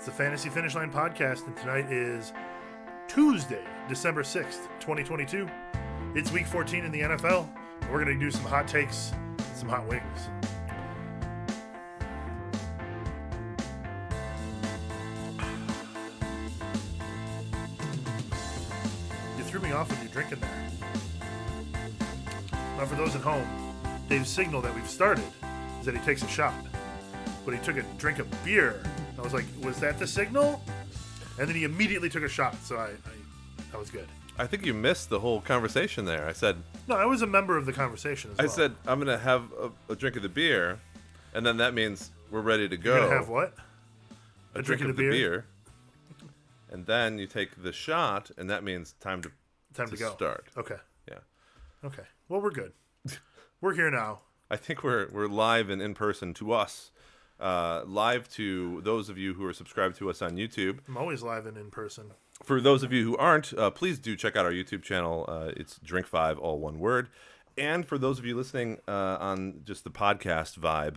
the Fantasy Finish Line podcast, and tonight is Tuesday, December 6th, 2022. It's week 14 in the NFL. And we're going to do some hot takes, some hot wings. You threw me off when you're drinking there. Now, for those at home, Dave's signal that we've started is that he takes a shot. But he took a drink of beer. I was like, was that the signal? And then he immediately took a shot, so that was good. I think you missed the whole conversation there. I said... No, I was a member of the conversation as well. I said, I'm going to have a drink of the beer, and then that means we're ready to go. You're going to have what? A drink of the beer. And then you take the shot, and that means time to go. Start. Okay. Yeah. Okay. Well, we're good. We're here now. I think we're live and in person to us. Live to those of you who are subscribed to us on YouTube. I'm always live and in person. For those of you who aren't, please do check out our YouTube channel. It's drinkfive, all one word. And for those of you listening on just the podcast vibe,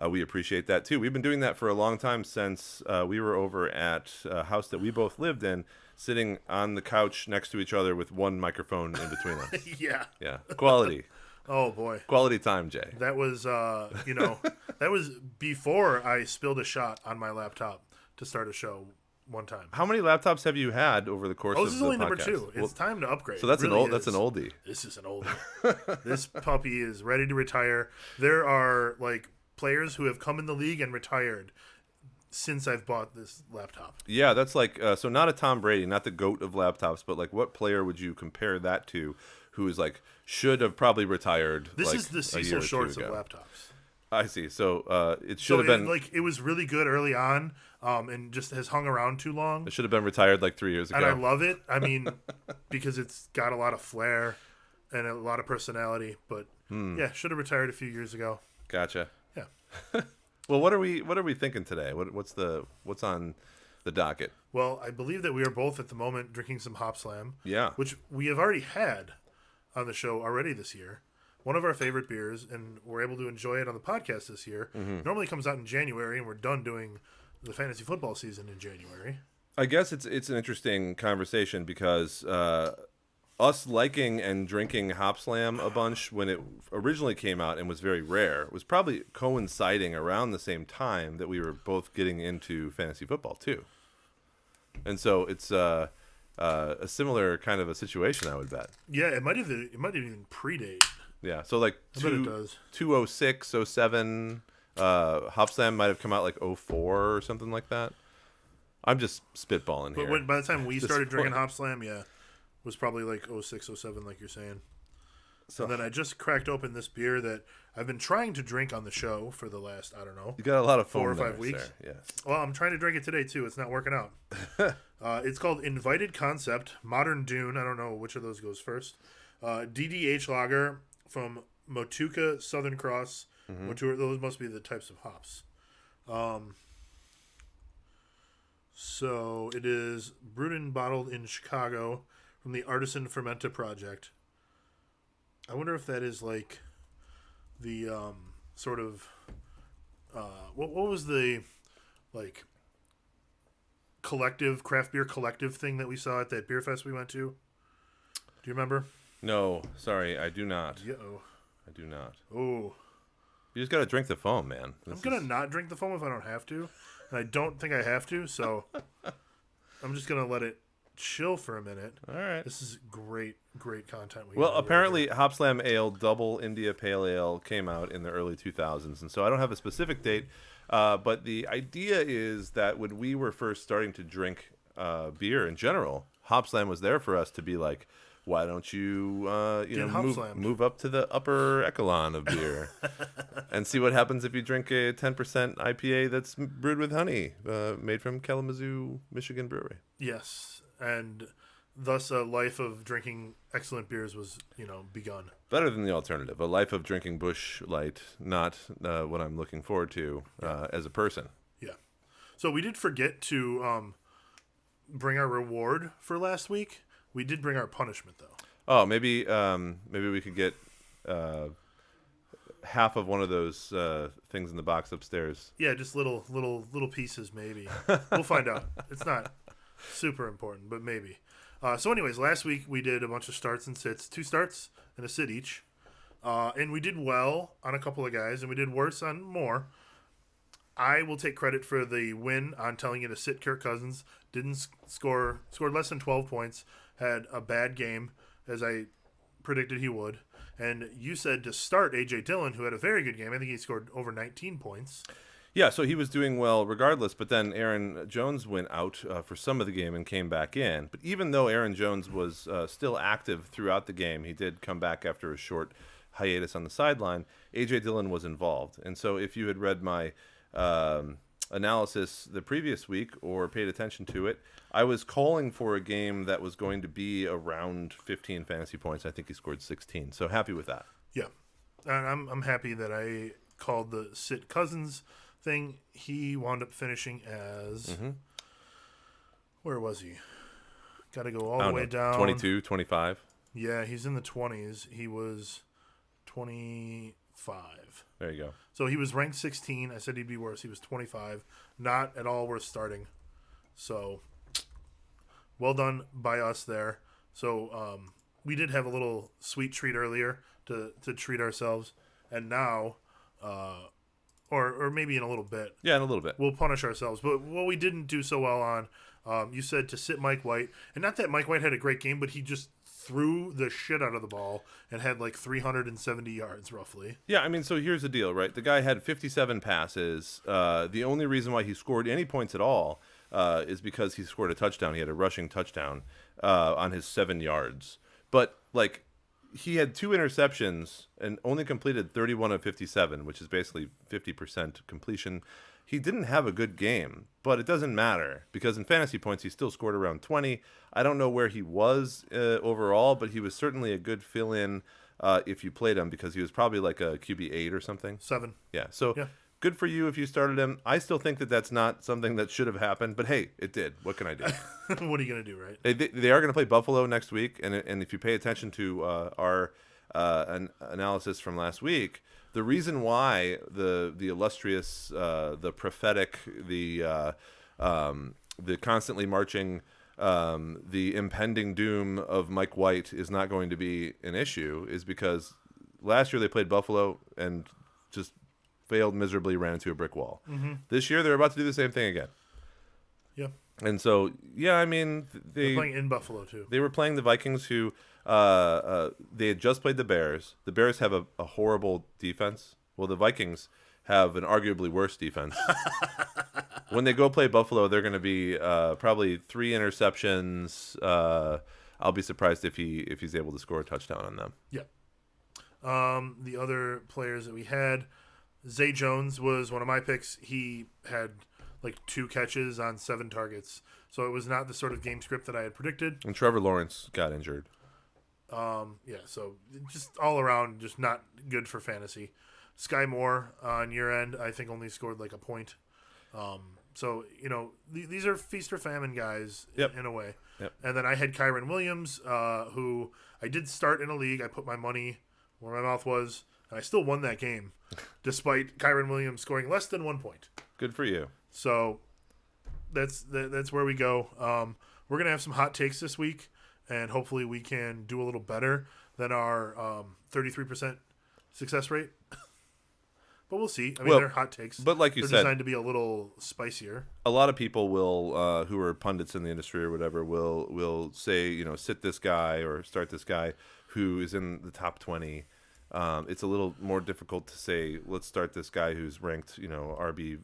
we appreciate that too. We've been doing that for a long time since we were over at a house that we both lived in, sitting on the couch next to each other with one microphone in between us. Yeah. Yeah. Quality. Oh, boy. Quality time, Jay. That was, that was before I spilled a shot on my laptop to start a show one time. How many laptops have you had over the course of the podcast? This is only number 2. It's time to upgrade. So that's an oldie. This is an oldie. This puppy is ready to retire. There are, players who have come in the league and retired since I've bought this laptop. Yeah, that's so not a Tom Brady, not the GOAT of laptops, but what player would you compare that to who is should have probably retired? This is the Cecil Shorts of laptops. I see. So it should have been it was really good early on, and just has hung around too long. It should have been retired 3 years ago. And I love it. I mean, because it's got a lot of flair and a lot of personality. But yeah, should have retired a few years ago. Gotcha. Yeah. Well, what are we thinking today? What's on the docket? Well, I believe that we are both at the moment drinking some Hop Slam. Yeah. Which we have already had on the show already this year. One of our favorite beers, and we're able to enjoy it on the podcast this year. Mm-hmm. Normally comes out in January, and we're done doing the fantasy football season in January. I guess it's an interesting conversation because us liking and drinking Hop Slam a bunch when it originally came out and was very rare was probably coinciding around the same time that we were both getting into fantasy football too. And so it's a similar kind of a situation, I would bet. Yeah, it might even predate. Yeah, so I bet it does. 206, 07, Hop Slam might have come out 04 or something like that. I'm just spitballing here. But by the time we started drinking Hop Slam, yeah, it was probably 06, 07, like you're saying. So, and then I just cracked open this beer that I've been trying to drink on the show for the last, I don't know. You got a lot of 4 or 5 weeks. There. Yes. Well, I'm trying to drink it today, too. It's not working out. It's called Invited Concept, Modern Dune. I don't know which of those goes first. DDH Lager from Motueka Southern Cross. Mm-hmm. Those must be the types of hops. So it is brewed and bottled in Chicago from the Artisan Fermenta Project. I wonder if that is the sort of what was the collective craft beer collective thing that we saw at that beer fest we went to? Do you remember? No, sorry, I do not. Uh-oh. I do not. Oh. You just got to drink the foam, man. I'm going to not drink the foam if I don't have to. And I don't think I have to, so I'm just going to let it chill for a minute. All right. This is great content. Well, apparently Hop Slam Ale Double India Pale Ale came out in the early 2000s, and so I don't have a specific date, but the idea is that when we were first starting to drink beer in general, Hop Slam was there for us to be like, why don't you move up to the upper echelon of beer and see what happens if you drink a 10% IPA that's brewed with honey, made from Kalamazoo, Michigan brewery. Yes, and thus a life of drinking excellent beers was, begun. Better than the alternative, a life of drinking Busch Light, not what I'm looking forward to as a person. Yeah. So we did forget to bring our reward for last week. We did bring our punishment, though. Oh, maybe we could get half of one of those things in the box upstairs. Yeah, just little pieces maybe. We'll find out. It's not super important, but maybe. So anyways, last week we did a bunch of starts and sits, 2 starts and a sit each. And we did well on a couple of guys, and we did worse on more. I will take credit for the win on telling you to sit Kirk Cousins. Didn't scored less than 12 points. Had a bad game, as I predicted he would. And you said to start A.J. Dillon, who had a very good game. I think he scored over 19 points. Yeah, so he was doing well regardless, but then Aaron Jones went out for some of the game and came back in. But even though Aaron Jones was still active throughout the game, he did come back after a short hiatus on the sideline. A.J. Dillon was involved. And so if you had read my analysis the previous week or paid attention to it, I was calling for a game that was going to be around 15 fantasy points. I think he scored 16. So happy with that. Yeah. And I'm happy that I called the sit Cousins thing. He wound up finishing as where was he? Got to go all the way down. 22, 25. Yeah, he's in the 20s. He was 25. There you go. So he was ranked 16. I said he'd be worse. He was 25. Not at all worth starting. So well done by us there. So we did have a little sweet treat earlier to treat ourselves. And now, or maybe in a little bit. Yeah, in a little bit. We'll punish ourselves. But what we didn't do so well on, you said to sit Mike White. And not that Mike White had a great game, but he just threw the shit out of the ball and had like 370 yards roughly. Yeah, I mean, so here's the deal, right? The guy had 57 passes. The only reason why he scored any points at all is because he scored a touchdown. He had a rushing touchdown on his 7 yards. But, like, he had 2 interceptions and only completed 31 of 57, which is basically 50% completion. He didn't have a good game, but it doesn't matter because in fantasy points, he still scored around 20. I don't know where he was overall, but he was certainly a good fill-in if you played him because he was probably like a QB 8 or something. 7. Yeah, so good for you if you started him. I still think that that's not something that should have happened, but hey, it did. What can I do? What are you going to do, right? They are going to play Buffalo next week, and if you pay attention to our analysis from last week, the reason why the illustrious, the prophetic, the constantly marching, the impending doom of Mike White is not going to be an issue is because last year they played Buffalo and just failed miserably, ran into a brick wall. Mm-hmm. This year they're about to do the same thing again. Yeah. And so, yeah, I mean, they're playing in Buffalo too. They were playing the Vikings, who they had just played the Bears. The Bears have a horrible defense. Well, the Vikings have an arguably worse defense. When they go play Buffalo, they're going to be probably 3 interceptions. I'll be surprised if he's able to score a touchdown on them. Yeah. The other players that we had, Zay Jones was one of my picks. He had like 2 catches on 7 targets. So it was not the sort of game script that I had predicted. And Trevor Lawrence got injured. Yeah, so just all around, just not good for fantasy. Sky Moore on your end, I think only scored like a point. So, you know, these are feast or famine guys in a way. Yep. And then I had Kyron Williams, who I did start in a league. I put my money where my mouth was, and I still won that game, despite Kyron Williams scoring less than 1 point. Good for you. So that's where we go. We're going to have some hot takes this week, and hopefully we can do a little better than our 33% success rate. But we'll see. I mean, they're hot takes. But like you they're said, designed to be a little spicier. A lot of people will, who are pundits in the industry or whatever, will say, you know, sit this guy or start this guy who is in the top 20. It's a little more difficult to say, let's start this guy who's ranked, you know, RB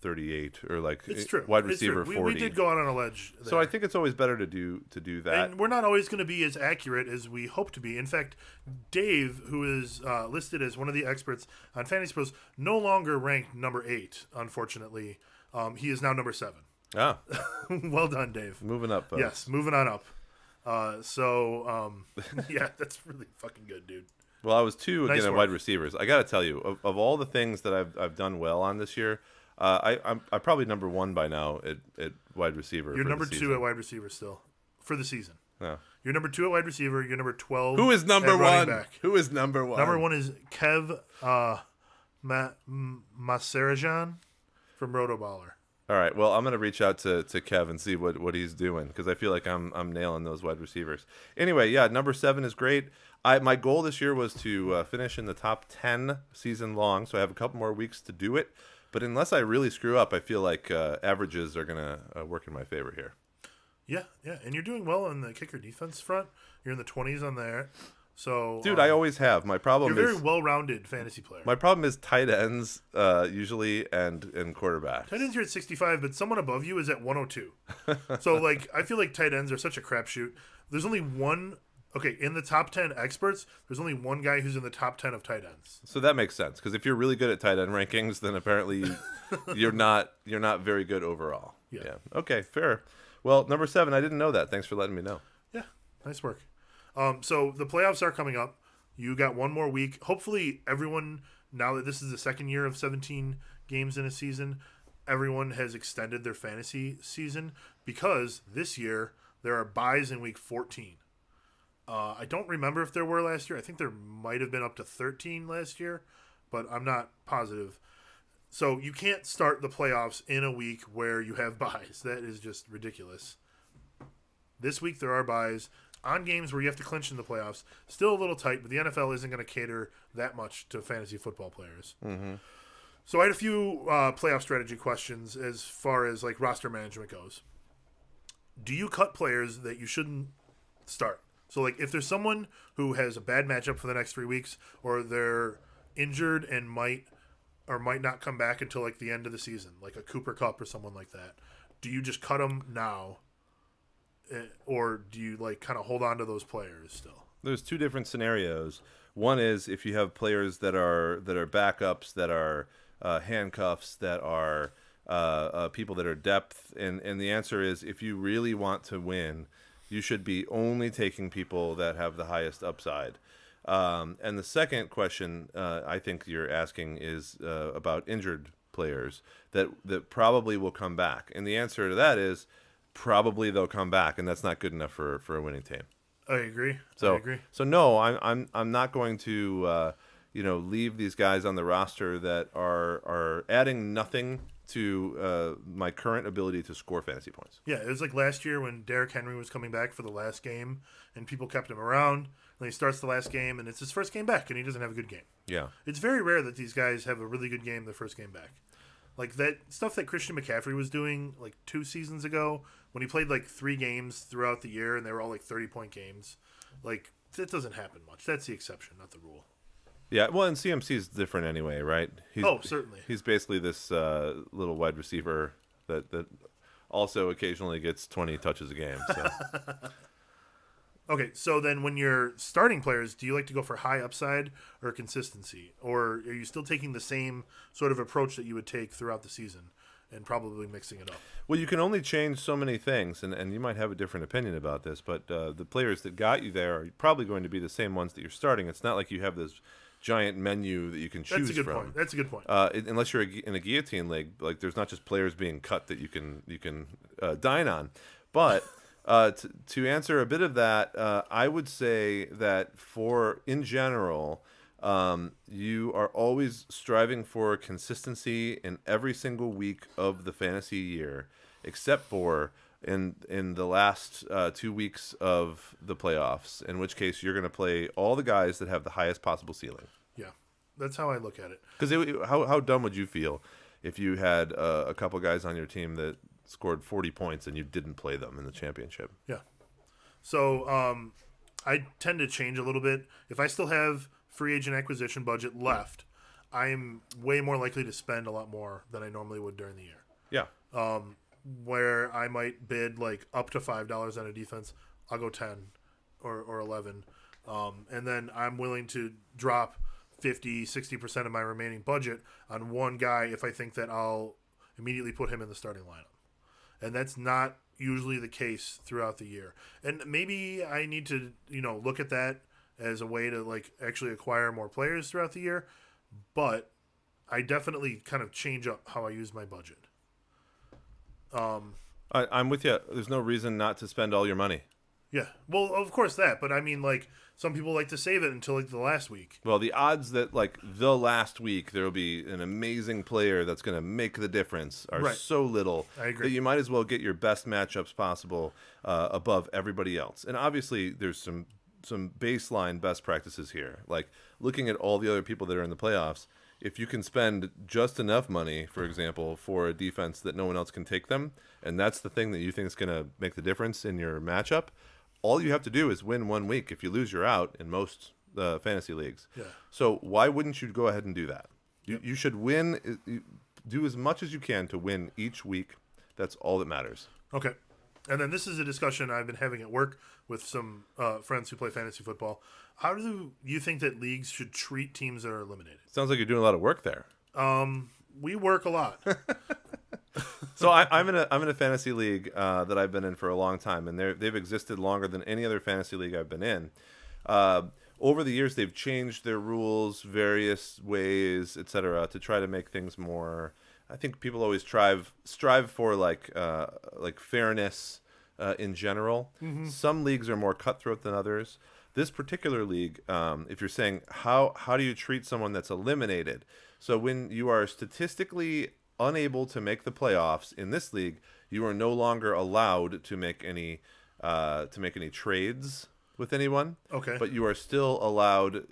38 or like it's true. Wide receiver 40. We did go out on a ledge there. So I think it's always better to do that. And we're not always going to be as accurate as we hope to be. In fact, Dave, who is listed as one of the experts on Fantasy Pros, no longer ranked number 8, unfortunately. He is now number 7. Ah. Well done, Dave. Moving up, folks. Yes, moving on up. Yeah, that's really fucking good, dude. Well, I was 2 Nice again at work. wide receivers. I got to tell you, of all the things that I've done well on this year, I'm probably number 1 by now at wide receiver. You're number 2 at wide receiver still for the season. Yeah. You're number 2 at wide receiver. You're number 12. Who is number at running 1? back. Who is number 1? Number 1 is Kev Masarajan from Rotoballer. All right. Well, I'm going to reach out to Kev and see what he's doing because I feel like I'm nailing those wide receivers. Anyway, yeah, number 7 is great. My goal this year was to finish in the top 10 season long, so I have a couple more weeks to do it. But unless I really screw up, I feel like averages are going to work in my favor here. Yeah, and you're doing well on the kicker defense front. You're in the 20s on there. So, dude, I always have. My problem you're is a very well-rounded fantasy player. my problem is tight ends usually and quarterbacks. Tight ends, you're at 65, but someone above you is at 102. So, like, I feel like tight ends are such a crapshoot. There's only one. Okay, in the top 10 experts, there's only one guy who's in the top 10 of tight ends. So that makes sense because if you're really good at tight end rankings, then apparently you're not very good overall. Yeah. Okay, fair. Well, number 7, I didn't know that. Thanks for letting me know. Yeah, nice work. So the playoffs are coming up. You got one more week. Hopefully, everyone, now that this is the second year of 17 games in a season, everyone has extended their fantasy season because this year there are buys in week 14. I don't remember if there were last year. I think there might have been up to 13 last year, but I'm not positive. So you can't start the playoffs in a week where you have buys. That is just ridiculous. This week there are buys on games where you have to clinch in the playoffs. Still a little tight, but the NFL isn't going to cater that much to fantasy football players. Mm-hmm. So I had a few playoff strategy questions as far as like roster management goes. Do you cut players that you shouldn't start? So like if there's someone who has a bad matchup for the next 3 weeks, or they're injured and might not come back until like the end of the season, like a Cooper Kupp or someone like that, do you just cut them now? Or do you like kind of hold on to those players still? There's 2 different scenarios. One is if you have players that are backups, that are handcuffs, that are people that are depth, and the answer is if you really want to win, you should be only taking people that have the highest upside. And the second question I think you're asking is about injured players that probably will come back, and the answer to that is probably they'll come back, and that's not good enough for a winning team. I agree. So no, I'm not going to leave these guys on the roster that are adding nothing to my current ability to score fantasy points. Yeah, it was like last year when Derrick Henry was coming back for the last game, and people kept him around. And he starts the last game, and it's his first game back, and he doesn't have a good game. Yeah, it's very rare that these guys have a really good game the first game back. Like that stuff that Christian McCaffrey was doing like 2 seasons ago when he played like 3 games throughout the year and they were all like 30-point games. Like that doesn't happen much. That's the exception, not the rule. Yeah, well, and CMC is different anyway, right? Certainly. He's basically this little wide receiver that also occasionally gets 20 touches a game. So. Okay, so then when you're starting players, do you like to go for high upside or consistency? Or are you still taking the same sort of approach that you would take throughout the season and probably mixing it up? Well, you can only change so many things, and you might have a different opinion about this, but the players that got you there are probably going to be the same ones that you're starting. It's not like you have this giant menu that you can choose from. That's a good point. Unless you're in a guillotine league, like there's not just players being cut that you can dine on. But to answer a bit of that, I would say that in general, you are always striving for consistency in every single week of the fantasy year, except for in the last 2 weeks of the playoffs, in which case you're going to play all the guys that have the highest possible ceiling. Yeah, that's how I look at it. Because how dumb would you feel if you had a couple guys on your team that scored 40 points and you didn't play them in the championship? Yeah. So I tend to change a little bit. If I still have free agent acquisition budget left, I am way more likely to spend a lot more than I normally would during the year. Yeah. Where I might bid like up to $5 on a defense, I'll go 10 or 11. And then I'm willing to drop 50-60% of my remaining budget on one guy if I think that I'll immediately put him in the starting lineup. And that's not usually the case throughout the year. And maybe I need to, look at that as a way to like actually acquire more players throughout the year. But I definitely kind of change up how I use my budget. I'm with you. There's no reason not to spend all your money. Yeah. Well, of course that, but I mean, like, some people like to save it until like the last week. Well, the odds that like the last week there will be an amazing player that's going to make the difference are Right. so little I agree. that you might as well get your best matchups possible above everybody else. And obviously, there's some baseline best practices here, like looking at all the other people that are in the playoffs. If you can spend just enough money, for example, for a defense that no one else can take them, and that's the thing that you think is going to make the difference in your matchup, all you have to do is win 1 week. If you lose, you're out in most fantasy leagues. Yeah. So why wouldn't you go ahead and do that? You should win. Do as much as you can to win each week. That's all that matters. Okay. And then this is a discussion I've been having at work with some friends who play fantasy football. How do you think that leagues should treat teams that are eliminated? Sounds like you're doing a lot of work there. We work a lot. So I'm in a fantasy league that I've been in for a long time, and they've existed longer than any other fantasy league I've been in. Over the years, they've changed their rules various ways, etc., to try to make things more. I think people always strive for like fairness in general. Mm-hmm. Some leagues are more cutthroat than others. This particular league, if you're saying how do you treat someone that's eliminated? So when you are statistically unable to make the playoffs in this league, you are no longer allowed to make any trades with anyone. Okay. But you are still allowed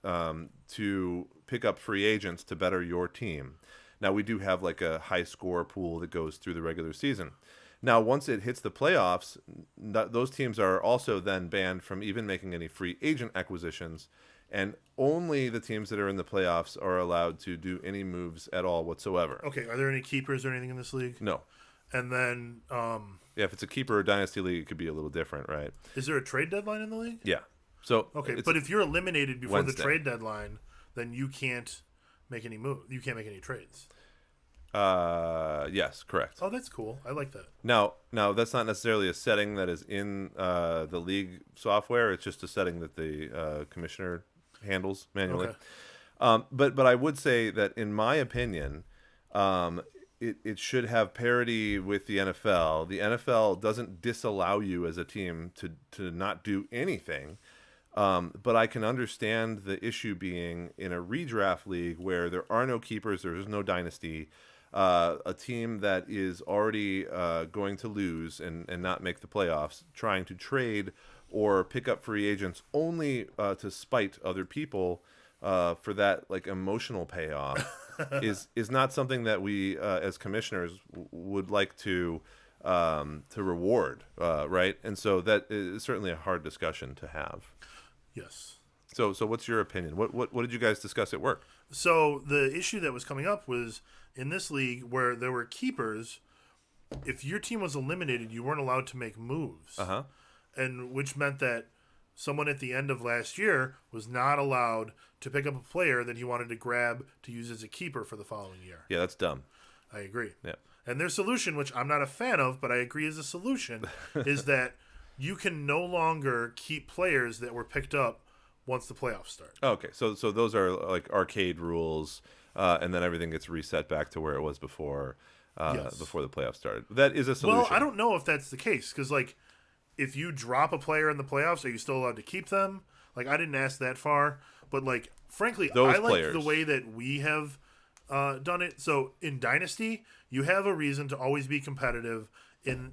to pick up free agents to better your team. Now, we do have like a high score pool that goes through the regular season. Now, once it hits the playoffs, those teams are also then banned from even making any free agent acquisitions, and only the teams that are in the playoffs are allowed to do any moves at all whatsoever. Okay, are there any keepers or anything in this league? No. And then, yeah, if it's a keeper or dynasty league, it could be a little different, right? is there a trade deadline in the league? Yeah. So okay, but if you're eliminated before Wednesday. the trade deadline, then you can't make any move. You can't make any trades. Yes, correct. Oh, that's cool. I like that. Now that's not necessarily a setting that is in the league software. It's just a setting that the commissioner handles manually. Okay. But I would say that in my opinion, it should have parity with the NFL. The NFL doesn't disallow you as a team to not do anything. But I can understand the issue being in a redraft league where there are no keepers, there is no dynasty. A team that is already going to lose and not make the playoffs, trying to trade or pick up free agents only to spite other people for that like emotional payoff is not something that we as commissioners would like to reward, right? And so that is certainly a hard discussion to have. Yes. So what's your opinion? What did you guys discuss at work? So the issue that was coming up was in this league where there were keepers. If your team was eliminated, you weren't allowed to make moves. Uh-huh. And which meant that someone at the end of last year was not allowed to pick up a player that he wanted to grab to use as a keeper for the following year. Yeah, that's dumb. I agree. Yeah. And their solution, which I'm not a fan of, but I agree is a solution, is that you can no longer keep players that were picked up once the playoffs start. Okay, so those are like arcade rules, and then everything gets reset back to where it was before before the playoffs started. That is a solution. Well, I don't know if that's the case, because like if you drop a player in the playoffs, are you still allowed to keep them? Like I didn't ask that far, but like frankly, Those I like players. the way that we have done it. So in Dynasty, you have a reason to always be competitive,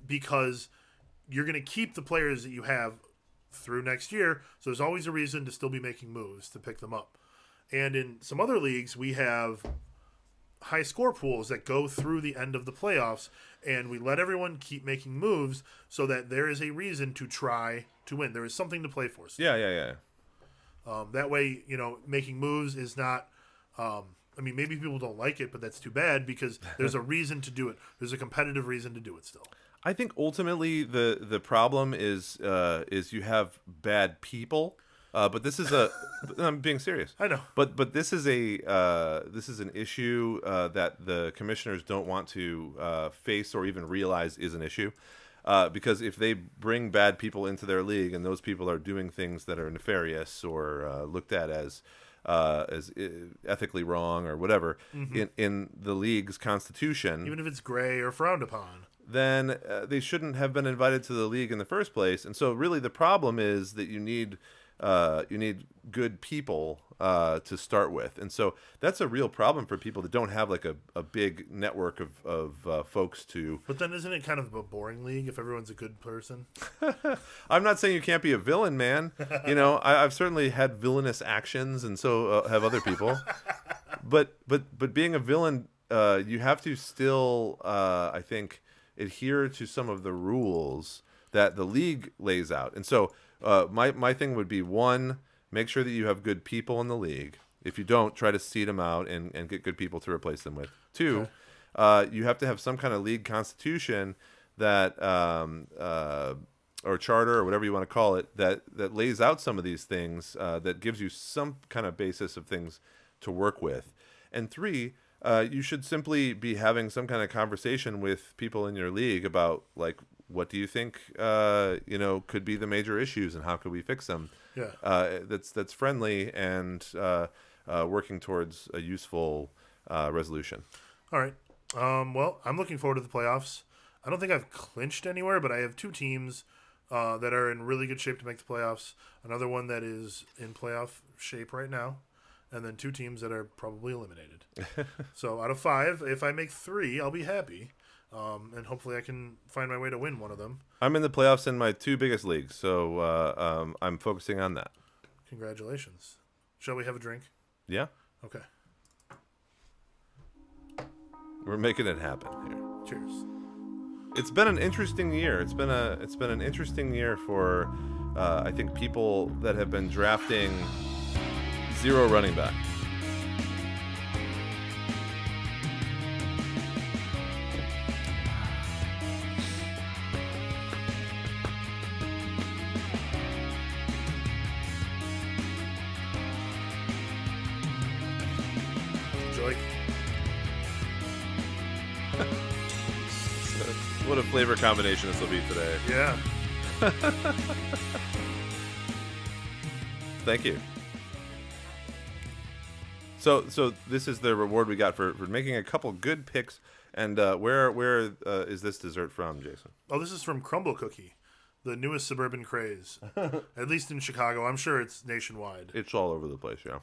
because you're going to keep the players that you have through next year. So there's always a reason to still be making moves to pick them up. And in some other leagues, we have high score pools that go through the end of the playoffs, and we let everyone keep making moves so that there is a reason to try to win. There is something to play for. Yeah. That way, making moves is not. I mean, maybe people don't like it, but that's too bad because there's a reason to do it. There's a competitive reason to do it still. I think ultimately the problem is you have bad people, but this is I'm being serious. I know, but this is an issue that the commissioners don't want to face or even realize is an issue, because if they bring bad people into their league and those people are doing things that are nefarious or looked at as ethically wrong or whatever, in the league's constitution, even if it's gray or frowned upon. then they shouldn't have been invited to the league in the first place. And so really the problem is that you need good people to start with. And so that's a real problem for people that don't have like a big network of folks to. But then isn't it kind of a boring league if everyone's a good person? I'm not saying you can't be a villain, man. You know, I've certainly had villainous actions, and so have other people. But being a villain, you have to still, I think, adhere to some of the rules that the league lays out. And so my thing would be, one, make sure that you have good people in the league. If you don't, try to seed them out and get good people to replace them with. Two, you have to have some kind of league constitution that or charter or whatever you want to call it that lays out some of these things, that gives you some kind of basis of things to work with. And three, you should simply be having some kind of conversation with people in your league about, like, what do you think could be the major issues and how could we fix them? Yeah. That's friendly and working towards a useful resolution. All right. Well, I'm looking forward to the playoffs. I don't think I've clinched anywhere, but I have two teams that are in really good shape to make the playoffs. Another one that is in playoff shape right now. And then two teams that are probably eliminated. So out of 5, if I make 3, I'll be happy. And hopefully I can find my way to win one of them. I'm in the playoffs in my 2 biggest leagues, so I'm focusing on that. Congratulations. Shall we have a drink? Yeah. Okay. We're making it happen here. Cheers. It's been an interesting year. It's been an interesting year for I think people that have been drafting 0 running back. Enjoy. What a flavor combination this will be today. Yeah. Thank you. So this is the reward we got for making a couple good picks. And where is this dessert from, Jason? Oh, this is from Crumble Cookie, the newest suburban craze. At least in Chicago. I'm sure it's nationwide. It's all over the place, yeah.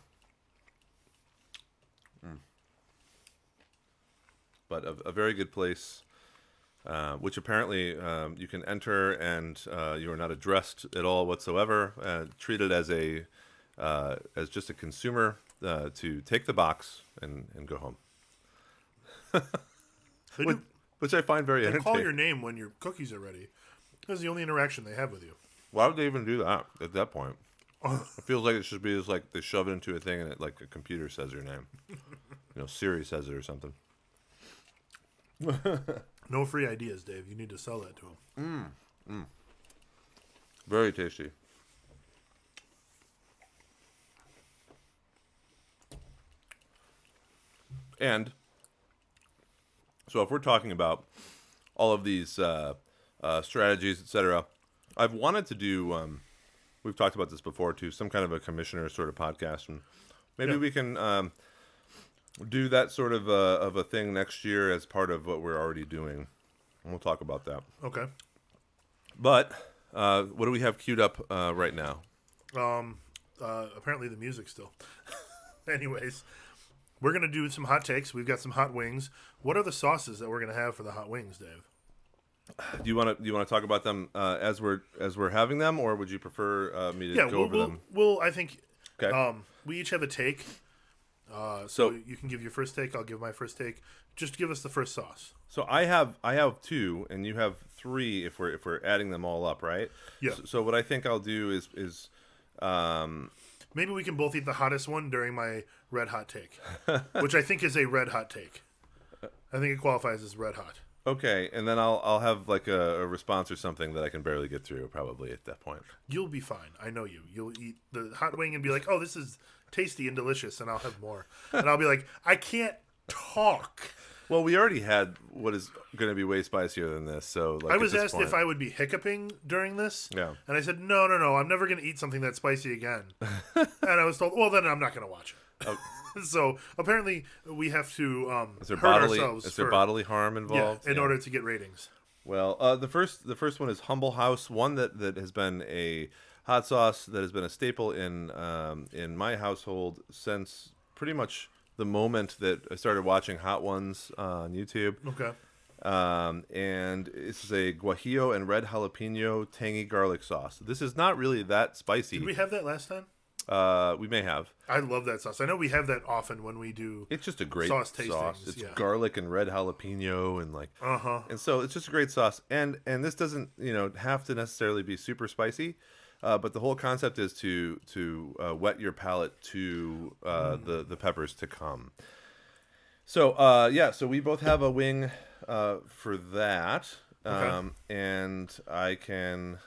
But a very good place, which apparently you can enter and you are not addressed at all whatsoever. Treated as just a consumer to take the box and go home. Which I find very entertaining. They call your name when your cookies are ready. That's the only interaction they have with you. Why would they even do that at that point? It feels like it should be just like they shove it into a thing and it, like a computer says your name. Siri says it or something. No free ideas, Dave. You need to sell that to them. Very tasty. And so if we're talking about all of these strategies, etc., I've wanted to do, we've talked about this before too, some kind of a commissioner sort of podcast. And maybe we can do that sort of a thing next year as part of what we're already doing. And we'll talk about that. Okay. But what do we have queued up right now? Apparently the music still. Anyways, we're going to do some hot takes. We've got some hot wings. What are the sauces that we're going to have for the hot wings, Dave? Do you want to talk about them as we're having them, or would you prefer me to go over them? Well, I think Okay. we each have a take. So you can give your first take. I'll give my first take. Just give us the first sauce. So I have 2, and you have 3 if we're adding them all up, right? Yeah. So what I think I'll do is maybe we can both eat the hottest one during my red hot take, which I think is a red hot take. I think it qualifies as red hot. Okay, and then I'll have like a response or something that I can barely get through probably at that point. You'll be fine. I know you. You'll eat the hot wing and be like, "Oh, this is tasty and delicious," and I'll have more. And I'll be like, "I can't talk." Well, we already had what is going to be way spicier than this, so like I was asked if I would be hiccuping during this, Yeah. and I said, "No, I'm never going to eat something that's spicy again." And I was told, "Well, then I'm not going to watch it." Oh. So apparently, we have to Is there hurt ourselves. bodily harm involved? in order to get ratings. Well, the first one is Humble House, one that has been a hot sauce that has been a staple in my household since pretty much the moment that I started watching Hot Ones on YouTube. Okay. And this is a guajillo and red jalapeno tangy garlic sauce. This is not really that spicy. Did we have that last time? We may have. I love that sauce. I know we have that often when we do. It's just a great sauce sauce. tastings, It's yeah. garlic and red jalapeno and like, and so it's just a great sauce. And this doesn't have to necessarily be super spicy, but the whole concept is to wet your palate to the peppers to come. So so we both have a wing for that. Okay. And I can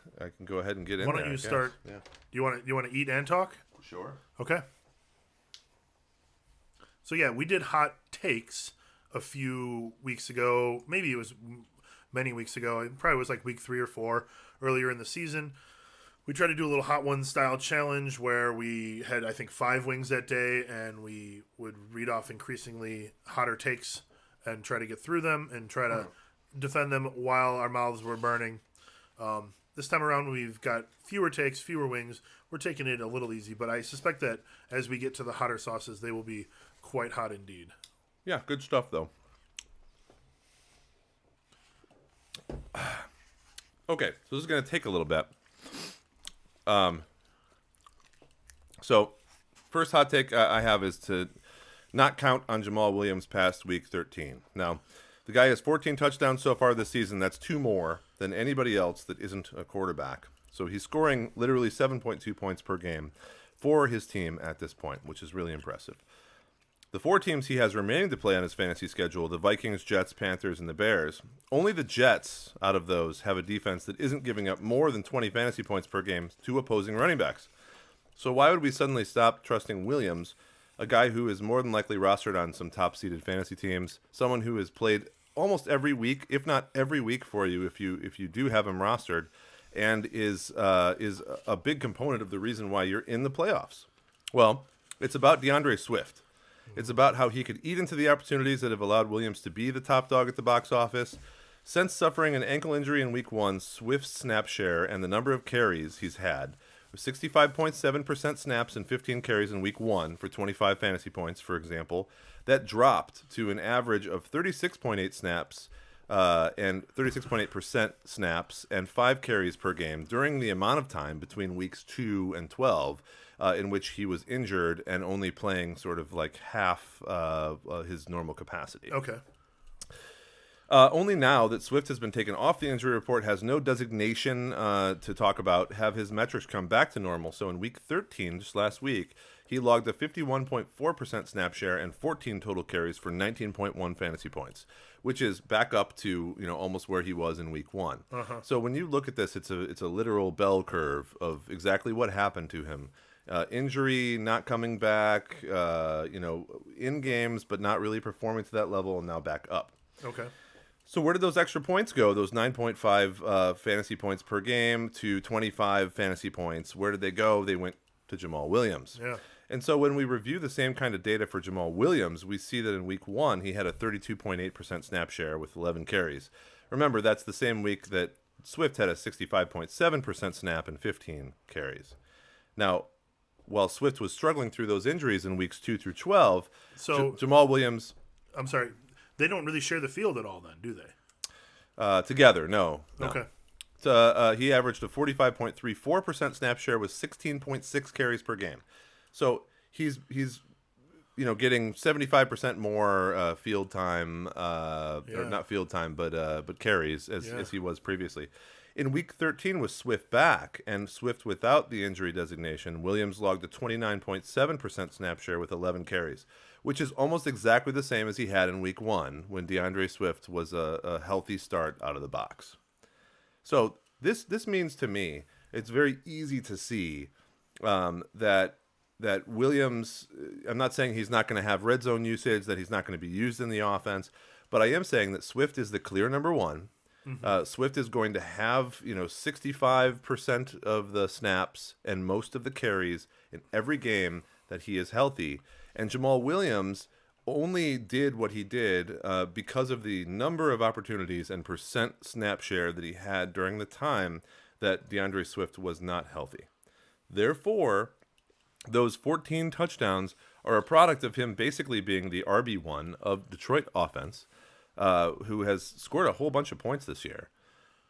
go ahead and get in. Why don't there, you I guess. start? Yeah. Do you want to eat and talk? Sure. Okay. So yeah, we did hot takes a few weeks ago. Maybe it was many weeks ago. It probably was like week 3 or 4 earlier in the season. We tried to do a little hot one style challenge where we had, I think, 5 wings that day, and we would read off increasingly hotter takes and try to get through them and try to defend them while our mouths were burning. This time around, we've got fewer takes, fewer wings. We're taking it a little easy, but I suspect that as we get to the hotter sauces, they will be quite hot indeed. Yeah, good stuff though. Okay, so this is going to take a little bit. So first hot take I have is to not count on Jamal Williams past week 13. Now, the guy has 14 touchdowns so far this season. That's 2 more than anybody else that isn't a quarterback. So he's scoring literally 7.2 points per game for his team at this point, which is really impressive. The 4 teams he has remaining to play on his fantasy schedule, the Vikings, Jets, Panthers, and the Bears. Only the Jets, out of those, have a defense that isn't giving up more than 20 fantasy points per game to opposing running backs. So why would we suddenly stop trusting Williams, a guy who is more than likely rostered on some top-seeded fantasy teams, someone who has played almost every week, if not every week for you, if you do have him rostered, and is a big component of the reason why you're in the playoffs? Well, it's about DeAndre Swift. It's about how he could eat into the opportunities that have allowed Williams to be the top dog at the box office. Since suffering an ankle injury in week 1, Swift's snap share and the number of carries he's had, 65.7% snaps and 15 carries in week 1 for 25 fantasy points, for example, that dropped to an average of 36.8 snaps and 36.8% snaps and 5 carries per game during the amount of time between weeks 2 and 12 in which he was injured and only playing sort of like half his normal capacity. Okay. Only now that Swift has been taken off the injury report, has no designation to talk about, have his metrics come back to normal. So in week 13, just last week, he logged a 51.4% snap share and 14 total carries for 19.1 fantasy points, which is back up to almost where he was in week 1. So when you look at this, it's a literal bell curve of exactly what happened to him. Injury, not coming back, in games, but not really performing to that level, and now back up. Okay. So where did those extra points go? Those 9.5 fantasy points per game to 25 fantasy points. Where did they go? They went to Jamal Williams. Yeah. And so when we review the same kind of data for Jamal Williams, we see that in week 1, he had a 32.8% snap share with 11 carries. Remember, that's the same week that Swift had a 65.7% snap and 15 carries. Now, while Swift was struggling through those injuries in weeks 2 through 12, Jamal Williams... I'm sorry. They don't really share the field at all then, do they? Together, no. Okay. He averaged a 45.34% snap share with 16.6 carries per game. So he's getting 75% more field time, or not field time, but carries as he was previously. In week 13 with Swift back and Swift without the injury designation, Williams logged a 29.7% snap share with 11 carries, which is almost exactly the same as he had in week 1 when DeAndre Swift was a healthy start out of the box. So this means to me, it's very easy to see that Williams, I'm not saying he's not going to have red zone usage, that he's not going to be used in the offense, but I am saying that Swift is the clear number 1. Swift is going to have 65% of the snaps and most of the carries in every game that he is healthy. And Jamal Williams only did what he did because of the number of opportunities and percent snap share that he had during the time that DeAndre Swift was not healthy. Therefore, those 14 touchdowns are a product of him basically being the RB1 of Detroit offense, who has scored a whole bunch of points this year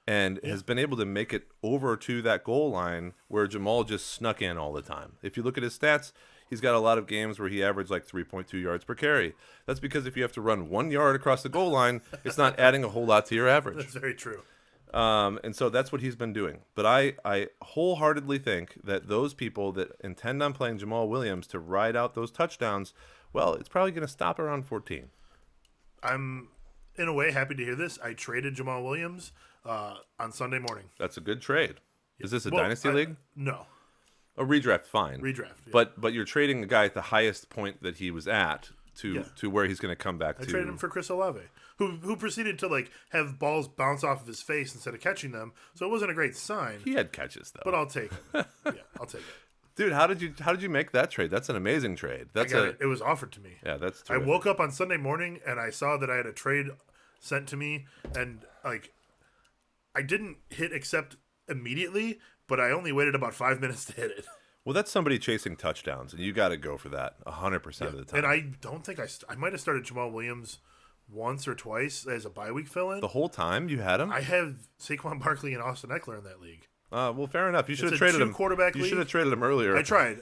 and has been able to make it over to that goal line where Jamal just snuck in all the time. If you look at his stats, he's got a lot of games where he averaged like 3.2 yards per carry. That's because if you have to run 1 yard across the goal line, it's not adding a whole lot to your average. That's very true. And so that's what he's been doing. But I wholeheartedly think that those people that intend on playing Jamal Williams to ride out those touchdowns, well, it's probably going to stop around 14. I'm, in a way, happy to hear this. I traded Jamal Williams on Sunday morning. That's a good trade. Is this a dynasty league? No. A redraft, fine. Redraft. Yeah. But you're trading a guy at the highest point that he was at to where he's going to come back to. I traded him for Chris Olave, who proceeded to like have balls bounce off of his face instead of catching them. So it wasn't a great sign. He had catches though. But I'll take it. Yeah, I'll take it. Dude, how did you make that trade? That's an amazing trade. It was offered to me. Yeah, that's terrific. I woke up on Sunday morning and I saw that I had a trade sent to me, and like I didn't hit accept immediately, but I only waited about 5 minutes to hit it. Well, that's somebody chasing touchdowns, and you got to go for that 100% of the time. And I don't think I might have started Jamal Williams once or twice as a bye week fill-in. The whole time you had him? I have Saquon Barkley and Austin Eckler in that league. Well, fair enough. You should have traded him. Quarterback you league. should have traded him earlier. I tried.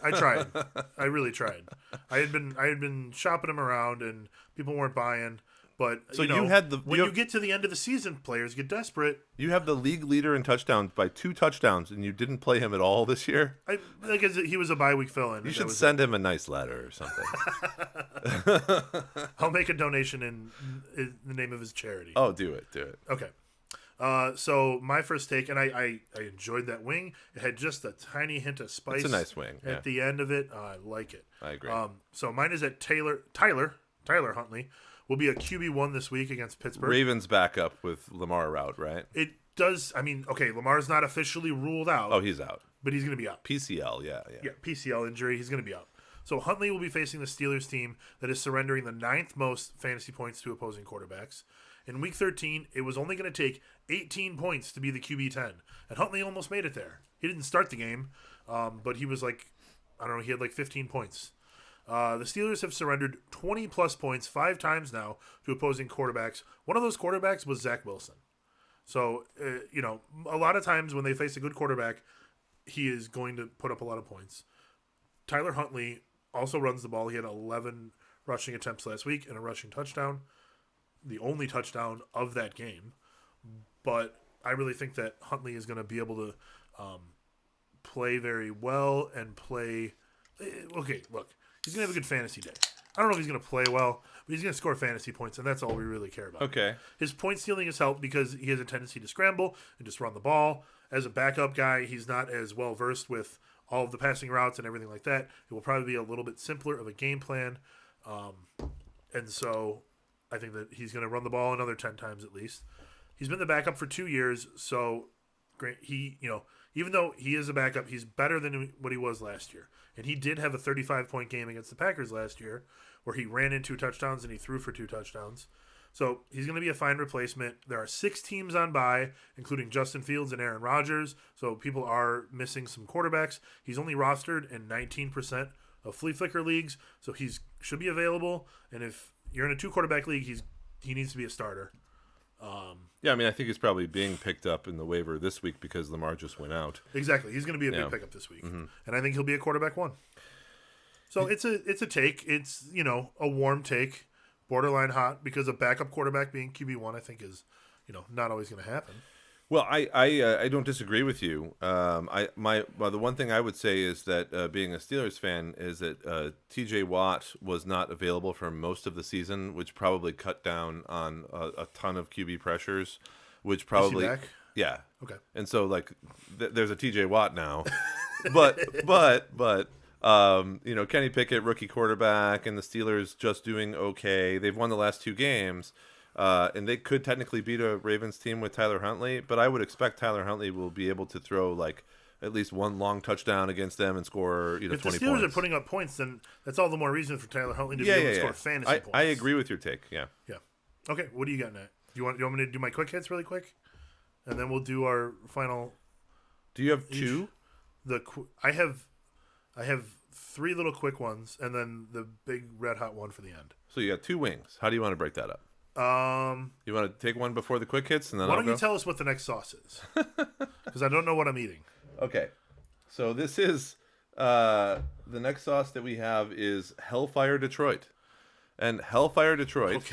I really tried. I had been shopping him around, and people weren't buying. But so you had when you get to the end of the season, players get desperate. You have the league leader in touchdowns by 2 touchdowns, and you didn't play him at all this year. I guess he was a bye week fill-in. You should send him a nice letter or something. I'll make a donation in the name of his charity. Oh, do it. Okay. So my first take, and I enjoyed that wing. It had just a tiny hint of spice. It's a nice wing at the end of it. I like it. I agree. So mine is at Tyler Huntley. Will be a QB1 this week against Pittsburgh. Ravens backup with Lamar out, right? It does. I mean, okay, Lamar's not officially ruled out. Oh, he's out. But he's going to be out. PCL, yeah. Yeah, PCL injury. He's going to be out. So Huntley will be facing the Steelers team that is surrendering the 9th most fantasy points to opposing quarterbacks. In Week 13, it was only going to take 18 points to be the QB10. And Huntley almost made it there. He didn't start the game, but he was like, I don't know, he had like 15 points. The Steelers have surrendered 20-plus points 5 times now to opposing quarterbacks. One of those quarterbacks was Zach Wilson. So, a lot of times when they face a good quarterback, he is going to put up a lot of points. Tyler Huntley also runs the ball. He had 11 rushing attempts last week and a rushing touchdown, the only touchdown of that game. But I really think that Huntley is going to be able to play very well and play... Okay, look. He's going to have a good fantasy day. I don't know if he's going to play well, but he's going to score fantasy points, and that's all we really care about. Okay. His point stealing has helped because he has a tendency to scramble and just run the ball. As a backup guy, he's not as well versed with all of the passing routes and everything like that. It will probably be a little bit simpler of a game plan. And so I think that he's going to run the ball another 10 times at least. He's been the backup for 2 years, so great. Even though he is a backup, he's better than what he was last year. And he did have a 35-point game against the Packers last year where he ran in 2 touchdowns and he threw for 2 touchdowns. So he's going to be a fine replacement. There are 6 teams on bye, including Justin Fields and Aaron Rodgers. So people are missing some quarterbacks. He's only rostered in 19% of flea flicker leagues, so he should be available. And if you're in a 2-quarterback league, he needs to be a starter. Yeah, I mean, I think he's probably being picked up in the waiver this week because Lamar just went out. Exactly. He's going to be a big pickup this week. Mm-hmm. And I think he'll be a quarterback 1. So it's a take. It's, a warm take, borderline hot, because a backup quarterback being QB1 I think is, not always going to happen. Well, I don't disagree with you. The one thing I would say is that being a Steelers fan is that T.J. Watt was not available for most of the season, which probably cut down on a ton of QB pressures, which probably is he back? Yeah. Okay. And so there's a T.J. Watt now, but Kenny Pickett, rookie quarterback, and the Steelers just doing okay. They've won the last 2 games. And they could technically beat a Ravens team with Tyler Huntley, but I would expect Tyler Huntley will be able to throw like at least one long touchdown against them and score 20 If the points. Steelers are putting up points, then that's all the more reason for Tyler Huntley to be able to score fantasy points. I agree with your take. Yeah. Yeah. Okay. What do you got, Nat? Do you want me to do my quick hits really quick, and then we'll do our final. Do you have two? I have 3 little quick ones, and then the big red hot one for the end. So you got 2 wings. How do you want to break that up? You want to take one before the quick hits, and then why don't you tell us what the next sauce is? Because I don't know what I'm eating. Okay, so this is the next sauce that we have is Hellfire Detroit, and Hellfire Detroit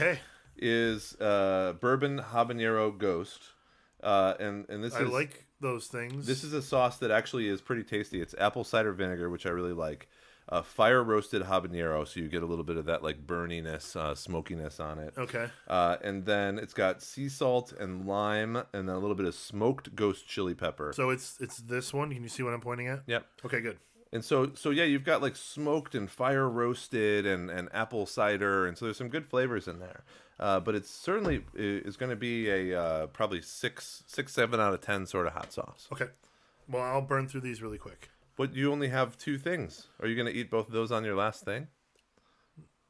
is bourbon habanero ghost, and this I like those things. This is a sauce that actually is pretty tasty. It's apple cider vinegar, which I really like. Fire roasted habanero, so you get a little bit of that like burniness, smokiness on it. Okay. And then it's got sea salt and lime, and then a little bit of smoked ghost chili pepper. So it's this one. Can you see what I'm pointing at? Yep. Okay, good. And so yeah, you've got like smoked and fire roasted and apple cider, and so there's some good flavors in there. But it's certainly is going to be a probably 7 out of 10 sort of hot sauce. Okay. Well, I'll burn through these really quick. But you only have 2 things. Are you going to eat both of those on your last thing?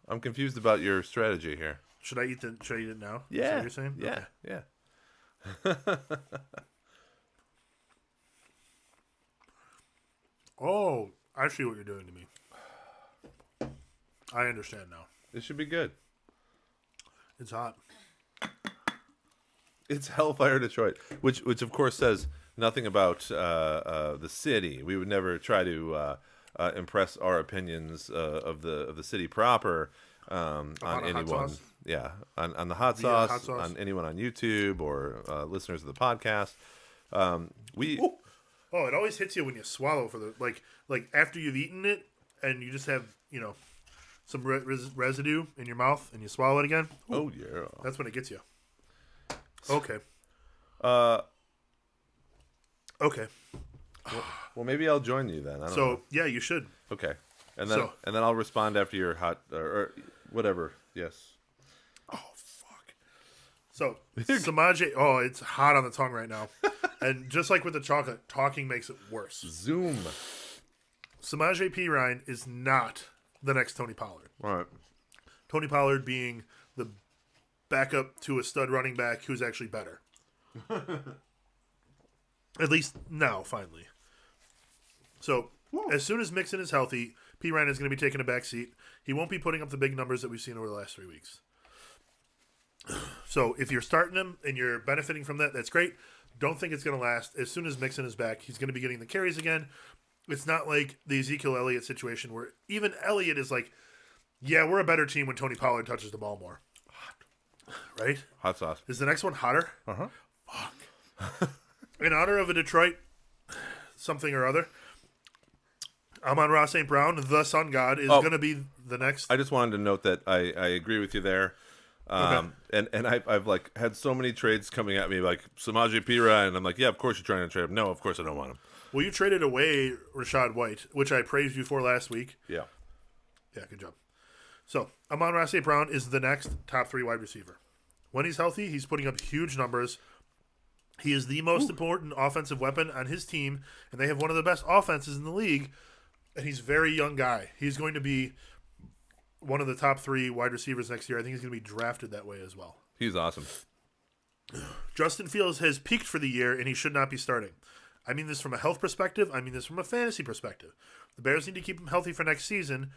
I'm confused about your strategy here. Should I eat it now? Yeah. Is that what you're saying? Yeah. Okay. Yeah. Oh, I see what you're doing to me. I understand now. This should be good. It's hot. It's Hellfire Detroit, which of course says nothing about the city. We would never try to impress our opinions of the city proper on anyone. Yeah, on the hot sauce, on anyone on YouTube or listeners of the podcast. Oh, it always hits you when you swallow for the like after you've eaten it and you just have some residue in your mouth and you swallow it again. Ooh, oh yeah, that's when it gets you. Okay. Okay. Well, maybe I'll join you then. I don't know. Yeah, you should. Okay, and then I'll respond after your hot or whatever. Yes. Oh fuck. So Samaje, it's hot on the tongue right now, and just like with the chocolate, talking makes it worse. Zoom. Samaje Perine is not the next Tony Pollard. All right. Tony Pollard being the backup to a stud running back who's actually better. At least now, finally. So, as soon as Mixon is healthy, Perine is going to be taking a back seat. He won't be putting up the big numbers that we've seen over the last 3 weeks. So, if you're starting him and you're benefiting from that, that's great. Don't think it's going to last. As soon as Mixon is back, he's going to be getting the carries again. It's not like the Ezekiel Elliott situation where even Elliott is like, yeah, we're a better team when Tony Pollard touches the ball more. Hot. Right? Hot sauce. Is the next one hotter? Uh-huh. Fuck. In honor of a Detroit something or other, Amon-Ra St. Brown, the Sun God, is going to be the next. I just wanted to note that I agree with you there. Okay. And I've like had so many trades coming at me like Samaje Perine, and I'm like, yeah, of course you're trying to trade him. No, of course I don't want him. Well, you traded away Rachaad White, which I praised you for last week. Yeah. Yeah, good job. So, Amon-Ra St. Brown is the next top 3 wide receiver. When he's healthy, he's putting up huge numbers. He is the most important offensive weapon on his team, and they have one of the best offenses in the league, and he's a very young guy. He's going to be one of the top 3 wide receivers next year. I think he's going to be drafted that way as well. He's awesome. Justin Fields has peaked for the year, and he should not be starting. I mean this from a health perspective. I mean this from a fantasy perspective. The Bears need to keep him healthy for next season.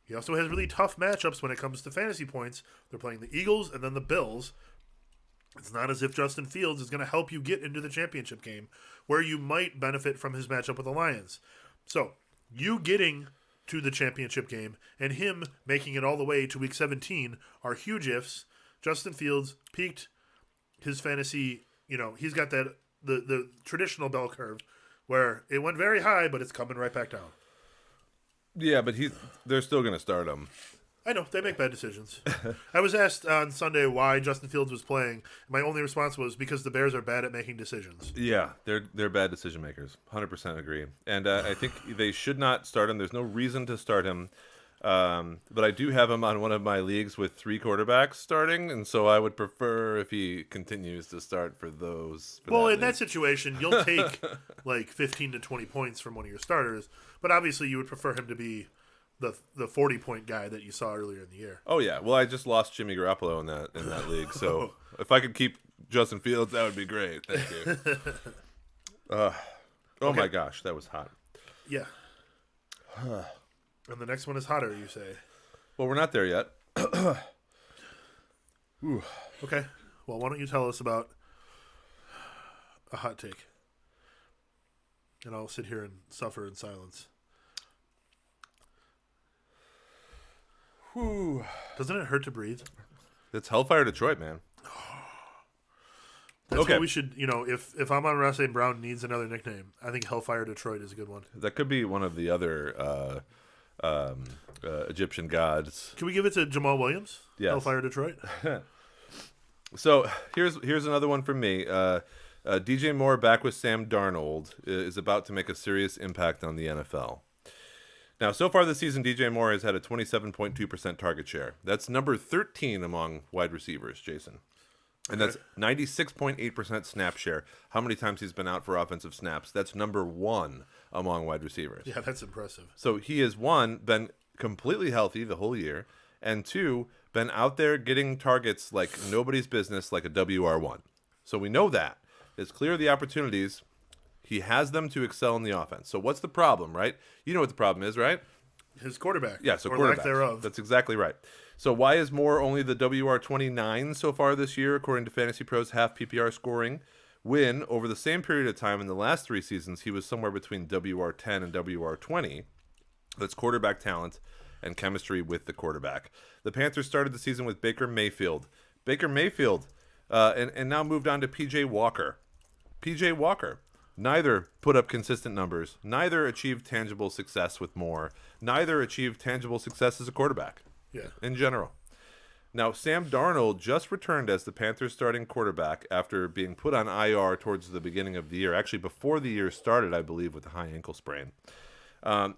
He also has really tough matchups when it comes to fantasy points. They're playing the Eagles and then the Bills. It's not as if Justin Fields is going to help you get into the championship game, where you might benefit from his matchup with the Lions. So, you getting to the championship game and him making it all the way to week 17 are huge ifs. Justin Fields peaked his fantasy, he's got that the traditional bell curve where it went very high, but it's coming right back down. Yeah, but they're still going to start him. I know, they make bad decisions. I was asked on Sunday why Justin Fields was playing. My only response was because the Bears are bad at making decisions. Yeah, they're bad decision makers. 100% agree. And I think they should not start him. There's no reason to start him. But I do have him on one of my leagues with 3 quarterbacks starting, and so I would prefer if he continues to start for those. Well, in that situation, you'll take like 15 to 20 points from one of your starters, but obviously you would prefer him to be the 40-point guy that you saw earlier in the year. Oh yeah, well I just lost Jimmy Garoppolo in that league, so if I could keep Justin Fields, that would be great. Thank you. Oh my gosh, that was hot. Yeah. And the next one is hotter, you say? Well, we're not there yet. Ooh. Okay. Well, why don't you tell us about a hot take? And I'll sit here and suffer in silence. Whew. Doesn't it hurt to breathe? It's Hellfire Detroit, man. That's okay. what we should, if I'm on Ross St. Brown needs another nickname, I think Hellfire Detroit is a good one. That could be one of the other Egyptian gods. Can we give it to Jamal Williams? Yes. Hellfire Detroit. So here's another one from me. DJ Moore back with Sam Darnold is about to make a serious impact on the NFL. Now, so far this season, DJ Moore has had a 27.2% target share. That's number 13 among wide receivers, Jason. And that's 96.8% snap share. How many times he's been out for offensive snaps? That's number 1 among wide receivers. Yeah, that's impressive. So he has, 1, been completely healthy the whole year, and 2, been out there getting targets like nobody's business, like a WR1. So we know that. It's clear the opportunities. He has them to excel in the offense. So what's the problem, right? You know what the problem is, right? His quarterback. Yeah, so or quarterback. lack thereof. That's exactly right. So why is Moore only the WR29 so far this year, according to Fantasy Pros half PPR scoring, when over the same period of time in the last 3 seasons, he was somewhere between WR10 and WR20. That's quarterback talent and chemistry with the quarterback. The Panthers started the season with Baker Mayfield. And now moved on to P.J. Walker. P.J. Walker. Neither put up consistent numbers. Neither achieved tangible success with Moore. Neither achieved tangible success as a quarterback. Yeah. In general. Now, Sam Darnold just returned as the Panthers' starting quarterback after being put on IR towards the beginning of the year. Actually, before the year started, I believe, with a high ankle sprain.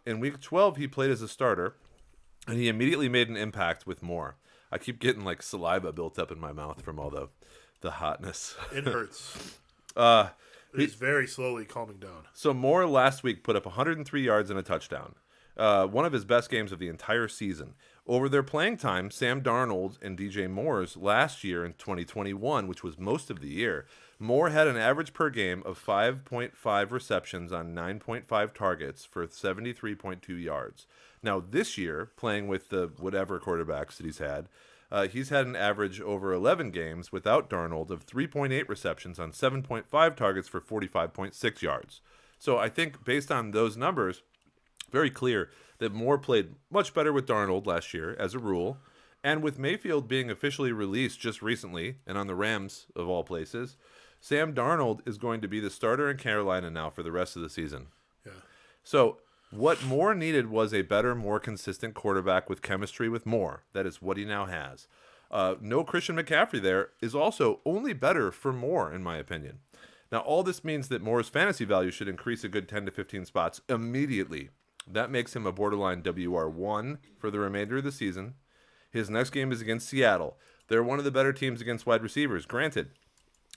In Week 12, he played as a starter, and he immediately made an impact with Moore. I keep getting, like, saliva built up in my mouth from all the hotness. It hurts. He's very slowly calming down. So Moore last week put up 103 yards and a touchdown. One of his best games of the entire season. Over their playing time, Sam Darnold and DJ Moore's last year in 2021, which was most of the year, Moore had an average per game of 5.5 receptions on 9.5 targets for 73.2 yards. Now this year, playing with the whatever quarterbacks that he's had an average over 11 games without Darnold of 3.8 receptions on 7.5 targets for 45.6 yards. So I think based on those numbers, very clear that Moore played much better with Darnold last year as a rule. And with Mayfield being officially released just recently, and on the Rams of all places, Sam Darnold is going to be the starter in Carolina now for the rest of the season. Yeah. So what Moore needed was a better, more consistent quarterback with chemistry with Moore. That is what he now has. No Christian McCaffrey there is also only better for Moore, in my opinion. Now, all this means that Moore's fantasy value should increase a good 10 to 15 spots immediately. That makes him a borderline WR1 for the remainder of the season. His next game is against Seattle. They're one of the better teams against wide receivers. Granted,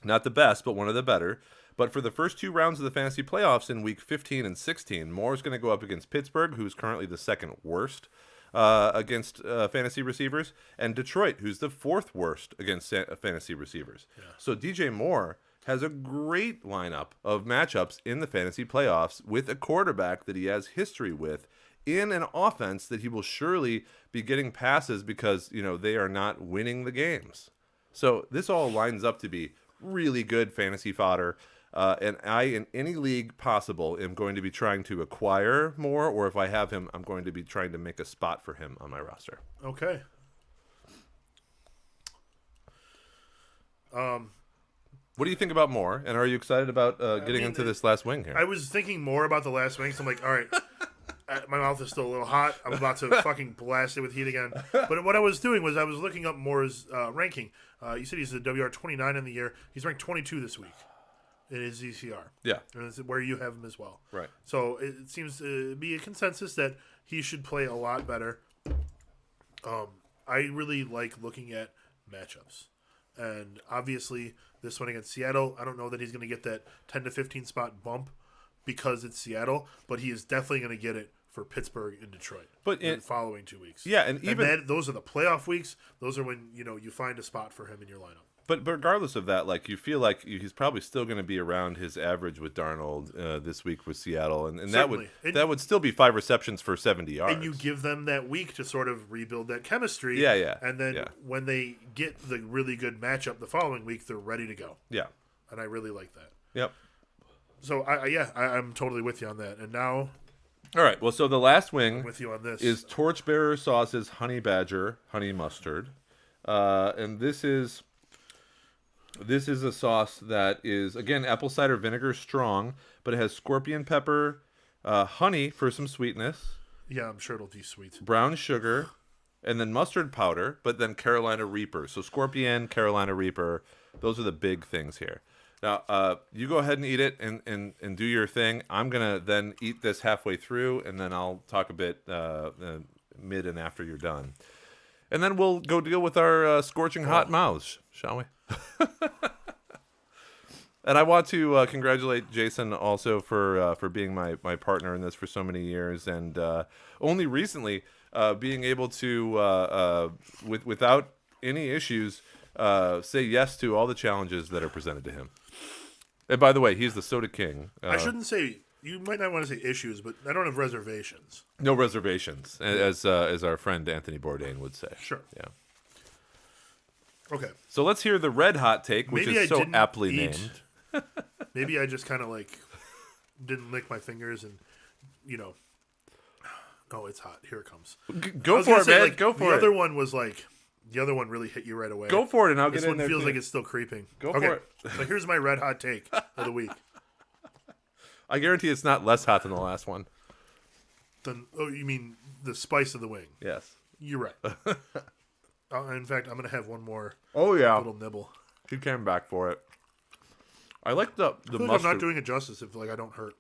not the best, but one of the better. But for the first 2 rounds of the fantasy playoffs in week 15 and 16, Moore is going to go up against Pittsburgh, who's currently the second worst against fantasy receivers, and Detroit, who's the 4th worst against fantasy receivers. Yeah. So DJ Moore has a great lineup of matchups in the fantasy playoffs with a quarterback that he has history with in an offense that he will surely be getting passes because, they are not winning the games. So this all lines up to be really good fantasy fodder. And I, in any league possible, am going to be trying to acquire Moore, or if I have him, I'm going to be trying to make a spot for him on my roster. Okay. What do you think about Moore, and are you excited about getting into this last wing here? I was thinking more about the last wing, so I'm like, all right, my mouth is still a little hot. I'm about to fucking blast it with heat again. But what I was doing was I was looking up Moore's ranking. You said he's a WR29 in the year. He's ranked 22 this week in his ECR. Yeah. And it's where you have him as well. Right. So it seems to be a consensus that he should play a lot better I really like looking at matchups. And obviously, this one against Seattle, I don't know that he's going to get that 10 to 15 spot bump because it's Seattle, but he is definitely going to get it for Pittsburgh and Detroit. But in the following 2 weeks. Yeah, and even those are the playoff weeks. Those are when you find a spot for him in your lineup. But regardless of that, like you feel like he's probably still going to be around his average with Darnold this week with Seattle, and that would still be 5 receptions for 70 yards. And you give them that week to sort of rebuild that chemistry. Yeah. And then when they get the really good matchup the following week, they're ready to go. Yeah. And I really like that. Yep. So I'm totally with you on that. And now, all right. Well, so the last wing I'm with you on this is Torchbearer Sauce's Honey Badger Honey Mustard, and this is a sauce that is, again, apple cider vinegar strong, but it has scorpion pepper, honey for some sweetness. Yeah, I'm sure it'll be sweet. Brown sugar, and then mustard powder, but then Carolina Reaper. So scorpion, Carolina Reaper, those are the big things here. Now, you go ahead and eat it and do your thing. I'm going to then eat this halfway through, and then I'll talk a bit mid and after you're done. And then we'll go deal with our scorching hot mouths, shall we? And I want to congratulate Jason also for being my partner in this for so many years, and only recently being able to, without any issues, say yes to all the challenges that are presented to him. And by the way, he's the Soda King. I shouldn't say, you might not want to say issues, but I don't have reservations. No reservations, as our friend Anthony Bourdain would say. Sure. Yeah. Okay. So let's hear the red hot take, which is so aptly named. Maybe I just kind of didn't lick my fingers and, oh, it's hot. Here it comes. Go for it, man. Go for it. The other one was the other one really hit you right away. Go for it, and I'll get in there. This one feels like it's still creeping. Go for it. So here's my red hot take of the week. I guarantee it's not less hot than the last one. Oh, you mean the spice of the wing? Yes. You're right. In fact, I'm going to have one more little nibble. He came back for it. I like the mustard. I'm not doing it justice if I don't hurt.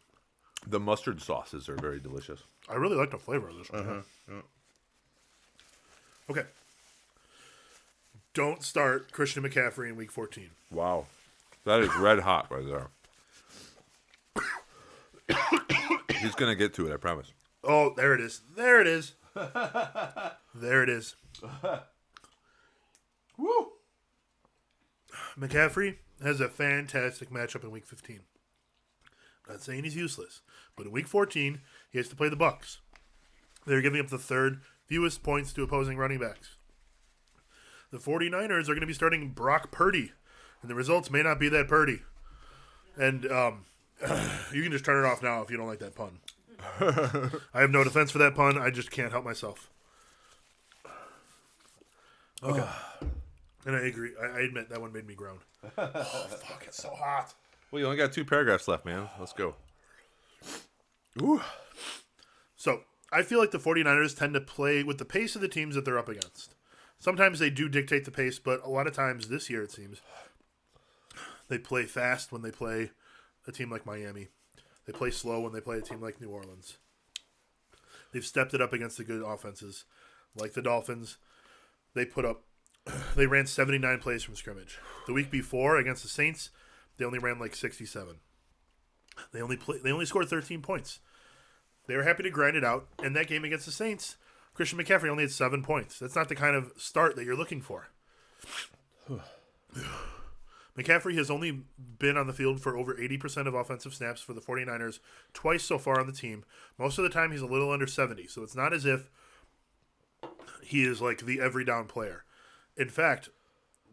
The mustard sauces are very delicious. I really like the flavor of this one. Yeah. Okay. Don't start Christian McCaffrey in week 14. Wow. That is red hot right there. He's going to get to it, I promise. Oh, there it is. There it is. There it is. Woo! McCaffrey has a fantastic matchup in week 15. I'm not saying he's useless, but in week 14, he has to play the Bucs. They're giving up the third fewest points to opposing running backs. The 49ers are going to be starting Brock Purdy, and the results may not be that Purdy. And you can just turn it off now if you don't like that pun. I have no defense for that pun. I just can't help myself. Okay. And I agree. I admit that one made me groan. Oh, fuck. It's so hot. Well, you only got 2 paragraphs left, man. Let's go. Ooh. So, I feel like the 49ers tend to play with the pace of the teams that they're up against. Sometimes they do dictate the pace, but a lot of times this year, it seems, they play fast when they play a team like Miami. They play slow when they play a team like New Orleans. They've stepped it up against the good offenses, like the Dolphins. They ran 79 plays from scrimmage. The week before against the Saints, they only ran 67. They only scored 13 points. They were happy to grind it out. In that game against the Saints, Christian McCaffrey only had 7 points. That's not the kind of start that you're looking for. McCaffrey has only been on the field for over 80% of offensive snaps for the 49ers twice so far on the team. Most of the time, he's a little under 70, so it's not as if he is the every down player. In fact,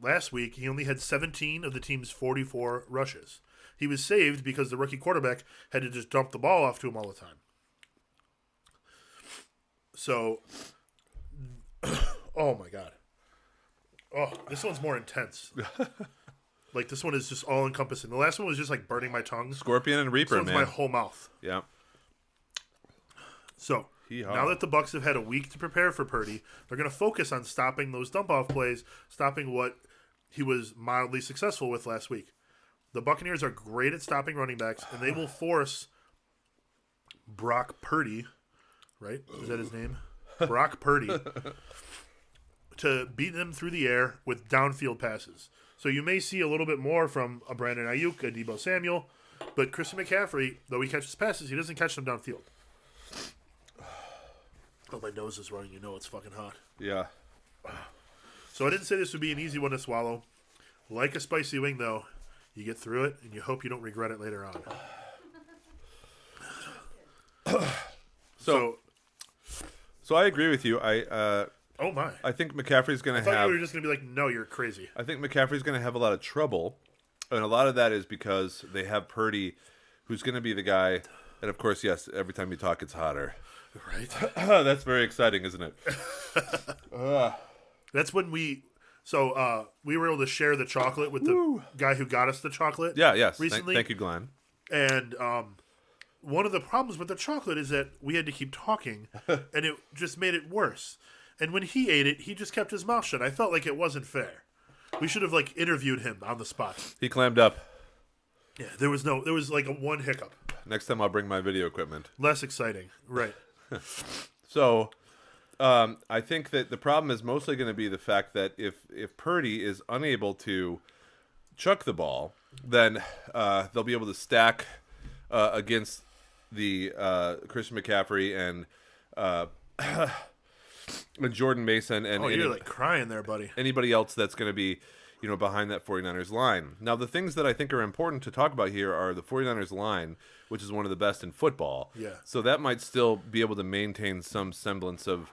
last week, he only had 17 of the team's 44 rushes. He was saved because the rookie quarterback had to just dump the ball off to him all the time. So, oh my God. Oh, this one's more intense. This one is just all-encompassing. The last one was just burning my tongue. Scorpion and Reaper, this one's man. my whole mouth. Yeah. So, now that the Bucs have had a week to prepare for Purdy, they're going to focus on stopping those dump-off plays, stopping what he was mildly successful with last week. The Buccaneers are great at stopping running backs, and they will force Brock Purdy, right? Is that his name? Brock Purdy. to beat them through the air with downfield passes. So you may see a little bit more from a Brandon Ayuk, a Deebo Samuel, but Christian McCaffrey, though he catches passes, he doesn't catch them downfield. Oh, my nose is running. You know it's fucking hot. Yeah. So I didn't say this would be an easy one to swallow. Like a spicy wing, though, you get through it, and you hope you don't regret it later on. So I agree with you. Oh my! I think McCaffrey's going I to thought have. you were just going to be like, "No, you're crazy." I think McCaffrey's going to have a lot of trouble, and a lot of that is because they have Purdy, who's going to be the guy. And of course, yes, every time you talk, it's hotter. Right. That's very exciting, isn't it? That's when we were able to share the chocolate with the guy who got us the chocolate. Yeah. Yes. Recently, Thank you, Glenn. And one of the problems with the chocolate is that we had to keep talking, and it just made it worse. And when he ate it, he just kept his mouth shut. I felt like it wasn't fair. We should have interviewed him on the spot. He clammed up. Yeah, there was like one hiccup. Next time I'll bring my video equipment. Less exciting, right? So, I think that the problem is mostly going to be the fact that if Purdy is unable to chuck the ball, then they'll be able to stack against the Christian McCaffrey and Jordan Mason and you're crying there, buddy. Anybody else that's going to be behind that 49ers line. Now, the things that I think are important to talk about here are the 49ers line, which is one of the best in football. Yeah. So that might still be able to maintain some semblance of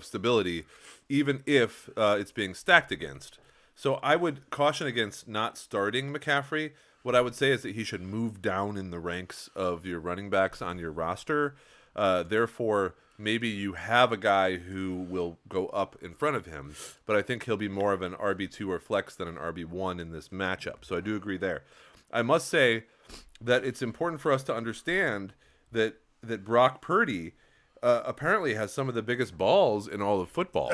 stability, even if it's being stacked against. So I would caution against not starting McCaffrey. What I would say is that he should move down in the ranks of your running backs on your roster. Therefore, maybe you have a guy who will go up in front of him, but I think he'll be more of an RB2 or flex than an RB1 in this matchup. So I do agree there. I must say that it's important for us to understand that Brock Purdy apparently has some of the biggest balls in all of football.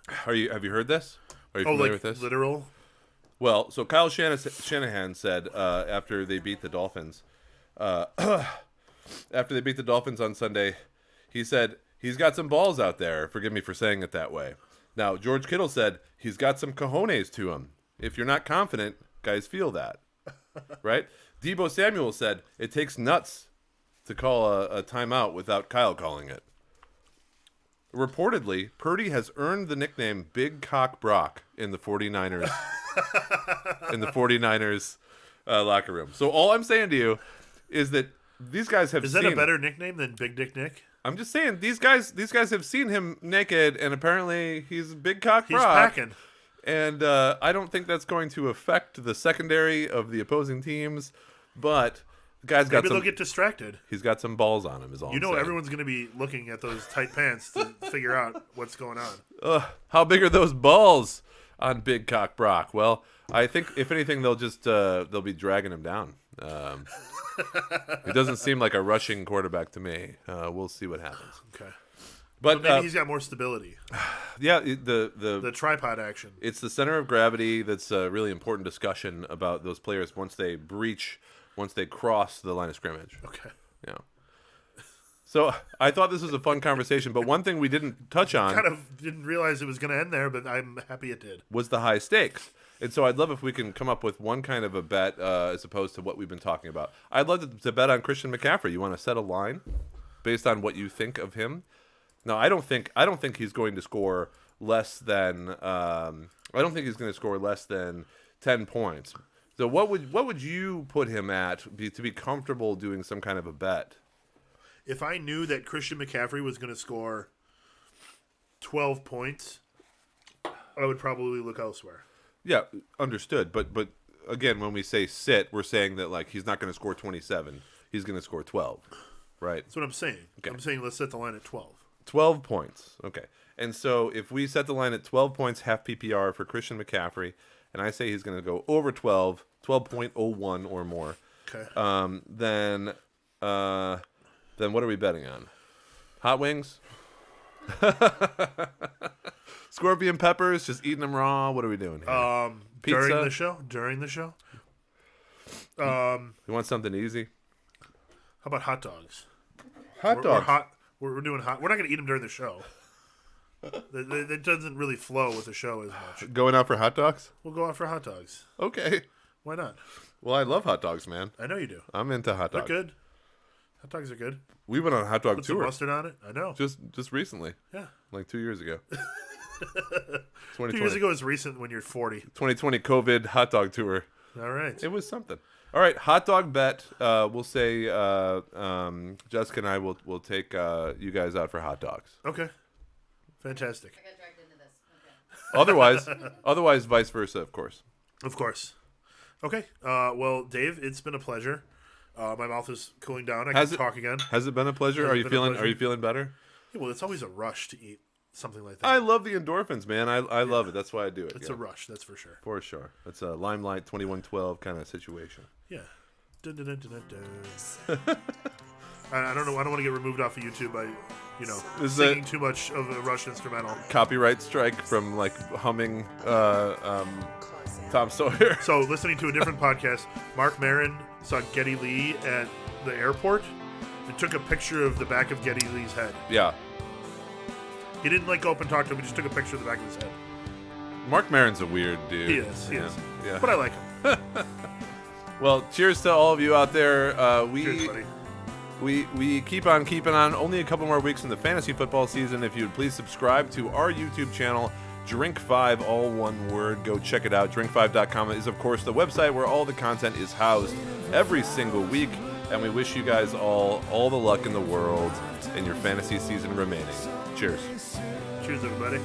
Have you heard this? Are you familiar with this? Literal? Well, so Kyle Shanahan said after they beat the Dolphins, on Sunday, he said he's got some balls out there. Forgive me for saying it that way. Now, George Kittle said he's got some cojones to him. If you're not confident, guys feel that, right? Deebo Samuel said it takes nuts to call a timeout without Kyle calling it. Reportedly, Purdy has earned the nickname Big Cock Brock in the 49ers locker room. So all I'm saying to you is that these guys have Is that a better nickname than Big Dick Nick? I'm just saying these guys have seen him naked, and apparently he's Big Cock Brock. He's packing. And I don't think that's going to affect the secondary of the opposing teams, but the guy's got Maybe they'll get distracted. He's got some balls on him, is all I'm saying. Everyone's going to be looking at those tight pants to figure out what's going on. How big are those balls on Big Cock Brock? Well, I think if anything, they'll be dragging him down. He doesn't seem like a rushing quarterback to me. We'll see what happens. Okay. But maybe he's got more stability. Yeah, the tripod action. It's the center of gravity that's a really important discussion about those players once they cross the line of scrimmage. Okay. Yeah. So I thought this was a fun conversation, but one thing we didn't touch on, kind of didn't realize it was going to end there, but I'm happy it did, was the high stakes. And so I'd love if we can come up with one kind of a bet as opposed to what we've been talking about. I'd love to bet on Christian McCaffrey. You want to set a line based on what you think of him? No, I don't think he's going to score less than 10 points. So what would you put him at to be comfortable doing some kind of a bet? If I knew that Christian McCaffrey was going to score 12 points, I would probably look elsewhere. Yeah, understood. But again, when we say sit, we're saying that he's not going to score 27. He's going to score 12, right? That's what I'm saying. Okay. I'm saying let's set the line at 12. 12 points. Okay. And so if we set the line at 12 points, half PPR for Christian McCaffrey, and I say he's going to go over 12.01 or more. Okay. Then what are we betting on? Hot wings? Scorpion peppers, just eating them raw. What are we doing here? Pizza? During the show. You want something easy? How about hot dogs? Hot dogs. We're doing hot. We're not going to eat them during the show. It doesn't really flow with the show as much. Going out for hot dogs? We'll go out for hot dogs. Okay. Why not? Well, I love hot dogs, man. I know you do. I'm into hot They're dogs. good. Hot dogs are good. We went on a hot dog Put some tour. mustard on it. I know. Just recently. Yeah. Like 2 years ago. 2 years ago is recent when you're 40. 2020 COVID hot dog tour. All right. It was something. All right, hot dog bet. We'll say Jessica and I will take you guys out for hot dogs. Okay. Fantastic. I got dragged into this. Okay. Otherwise, vice versa, of course. Of course. Okay. Well, Dave, it's been a pleasure. My mouth is cooling down. I can talk again. Has it been a pleasure? Are you feeling better? Yeah, well, it's always a rush to eat something like that. I love the endorphins, man. I love it. That's why I do it. It's a rush, that's for sure. For sure. It's a Limelight 2112 kind of situation. Yeah. Dun, dun, dun, dun, dun, dun. I don't know. I don't want to get removed off of YouTube by, singing too much of a Rush instrumental. Copyright strike from like humming Tom Sawyer. So, listening to a different podcast, Mark Maron saw Geddy Lee at the airport and took a picture of the back of Geddy Lee's head. Yeah. He didn't go up and talk to him. He just took a picture of the back of his head. Mark Maron's a weird dude. He is. Yeah. But I like him. Well, cheers to all of you out there. Cheers, buddy. We keep on keeping on. Only a couple more weeks in the fantasy football season. If you would please subscribe to our YouTube channel, Drink5, all one word. Go check it out. Drinkfive.com is, of course, the website where all the content is housed every single week. And we wish you guys all the luck in the world in your fantasy season remaining. Cheers. Cheers, everybody.